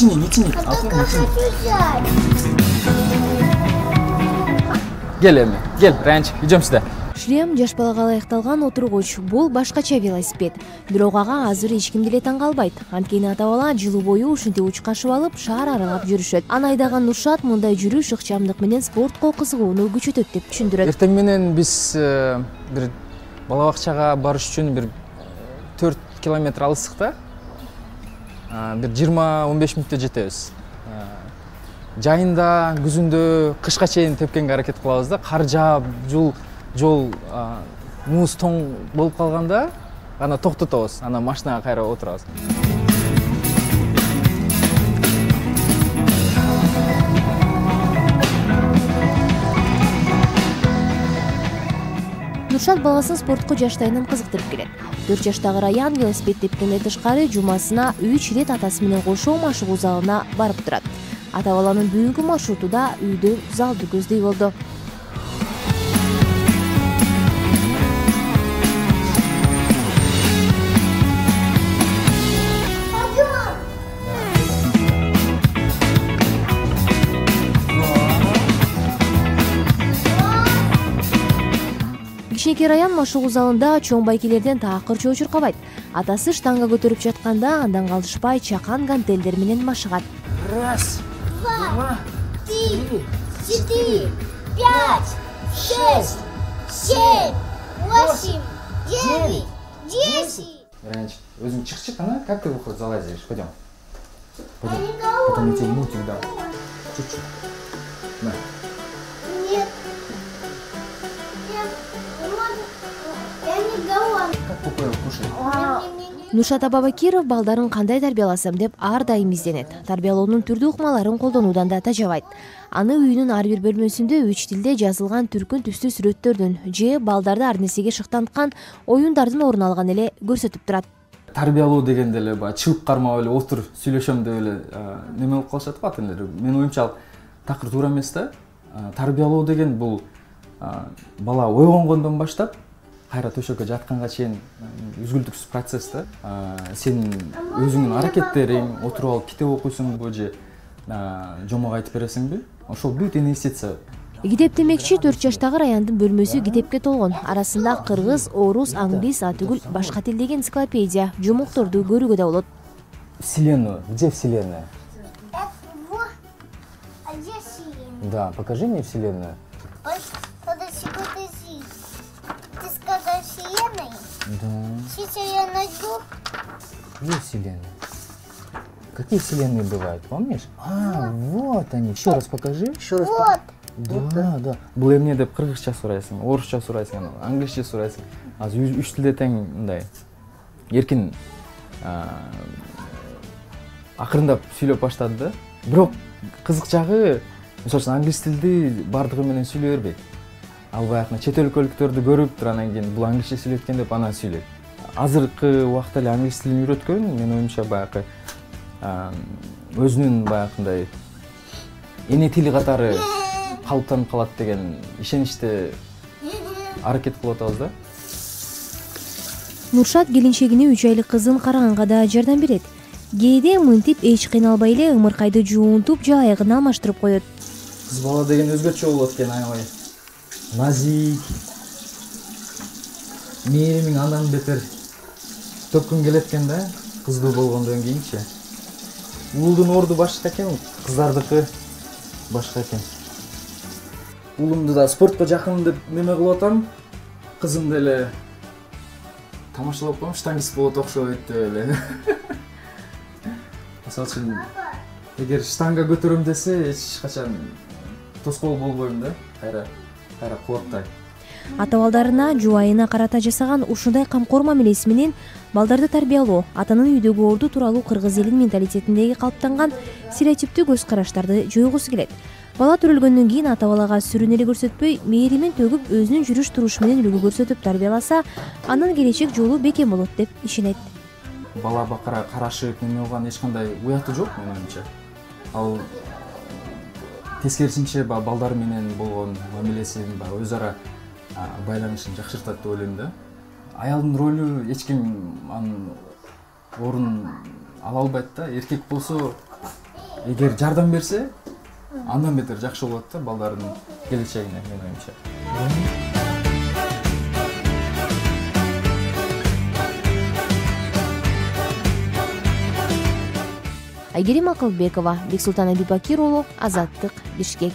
не тяни. Только хочу взять. Гел, Ранч, идем сюда. Шлем жаш балага ылайыкталган отургуч. Бул башкача велосипед. Бирок ага азыр эч ким деле таң калбайт. Анткени ата бала жылуу бою ушинтип учкашып алып шаар аралап жүрүшөт. Аны айдаган Нуршат мындай жүрүш ыкчамдык менен спортко кызыгууну күчөтөт деп түшүндүрөт. Эртең менен биз бир бала бакчага барыш үчүн бир 4 километр алыстыкта. Бир 20-15 мүнөттө жетебиз. Жайында, күзүндө, кышка чейин тепкенге аракет кылабыз да. Кар жаап, жол муз тоң болуп калганда гана токтотобуз. Ана машинага кайра отурабыз. Нуршат баласын спортко жаштайынан кызыктырып келет. 4 жаштагы Раян велосипед тепкенден тышкары жумасына 3 ирет атасы менен кошо машыгуу залына барып турат. Ата баланын бүгүнкү маршруту да үйдө залды көздөй болду. Кичинекей Раян машыгуу залында чоң байкелерден такыр чоочуркабайт. Атасы штанга көтөрүп жатканда андан калышпай чакан гантелдер менен машыгат. 1, 2, 3, 4, 5, 6, 7, 8, 9, 10. Ранч, өзүң чык, ана, как ты в зал залазишь? Пойдем. Я не голодный. Потом я тебе мультик дам. Чуть-чуть. На. Нет. Я не голодный. Как попоил, кушай. Нуршат Абабакиров балдарын кандай тарбияласам деп ар дайым изденет. Тарбиялоонун түрдүү ыкмаларын колдонуудан да тажабайт. Аны үйүнүн ар бир бөлмөсүндө 3 тилде жазылган түркүн түстүү сүрөттөрдүн же балдарды ар нерсеге шыктанткан оюндардын орун алган эле көрсөтүп турат. Тарбиялоо дегенде эле баягы чыгып кармап эле отур сүйлөшөм деп эле неме болуп калышат го ата энелер. Менин оюмча ал такыр туура эмес да. Тарбиялоо деген бул бала ойгонгондон баштап кайра төшөккө жатканга чейин үзгүлтүксүз процесс да. Сен өзүңдүн аракеттериң, отуруп алып китеп окуйсуңбу же жомок айтып бересиңби? Ошол бүт инвестиция. Китеп демекчи 4 жаштагы Раяндын бөлмөсү китепке толгон. Арасында кыргыз, орус, англис, атүгүл башка тилдеги энциклопедия, жомокторду көрүүгө да болот. Вселенную. Где Вселенная? Вот. А где Вселенная? Да, покажи мне Вселенную. Подожди. Ты сказал Вселенной? Да. Сейчас я найду. Где Вселенная? Какие Вселенные бывают, помнишь? Вот они. Еще раз покажи. Еще раз. Вот. Да. Бул эмне деп кыргызча сурайсың, орусча сурайсың, англисче сурайсың. Азыр 3 тилде тең мындай эркин акырындап сүйлөп баштады да. Бирок кызык жагы, мисалы үчүн англис тилди бардыгы менен сүйлөй бербейт. Ал баягы чет өлкөлүктөрдү көрүп туруп анан кийин бул англисче сүйлөйт экен деп анан сүйлөйт. Азыркы убакта эле англис тилин үйрөткөн, менин оюмча баягы өзүнүн баягындай эне тили катары калыптанып калат деген ишеничте аракет кылып атабыз да. Нуршат келинчегине 3 айлык кызын караганга да жардам берет. Кээде мынтип эч кыйналбай эле ымыркайды жуунтуп же аягын алмаштырып коет. Кыз бала деген өзгөчө болот экен, аябай назик, мээримиң андан бетер төккүн келет экен да, кыздуу болгондон кийинчи. Уулдун орду башка экен, кыздардыкы башка экен. Уулумду да спортко жакын деп неме кылып атам, кызым деле тамашалап коем, штангист болот окшойт деп эле. Мисалы үчүн, эгер штанга көтөрөм десе, эч качан тоскоол болбойм да, кайра кубаттайм. Ата балдарына, жубайына карата жасаган ушундай камкор мамилеси менен балдарды тарбиялоо атанын үйдөгү орду тууралуу кыргыз элинин менталитетиндеги калыптанган стереотиптүү көз караштарды жойгусу келет. Бала төрөлгөндөн кийин ата балага сүрүн эле көрсөтпөй, мээримин төгүп, өзүнүн жүрүш турушу менен үлгү көрсөтүп тарбияласа, анын келечек жолу бекем болот деп ишенет. Бала бакара карашып неме болгон эч кандай уяты жок менин оюмча. Ал тескерисинче балдар менен болгон мамилесин, өз ара байланышын жакшыртат деп ойлойм да. Аялдын ролу эч ким анын орун ала албайт да. Эркек болсо эгер жардам берсе андан бетер жакшы болот да балдардын келечегине, менин оюмча. Айгерим Акылбекова, Бексултан Абибакир уулу, Азаттык, Бишкек.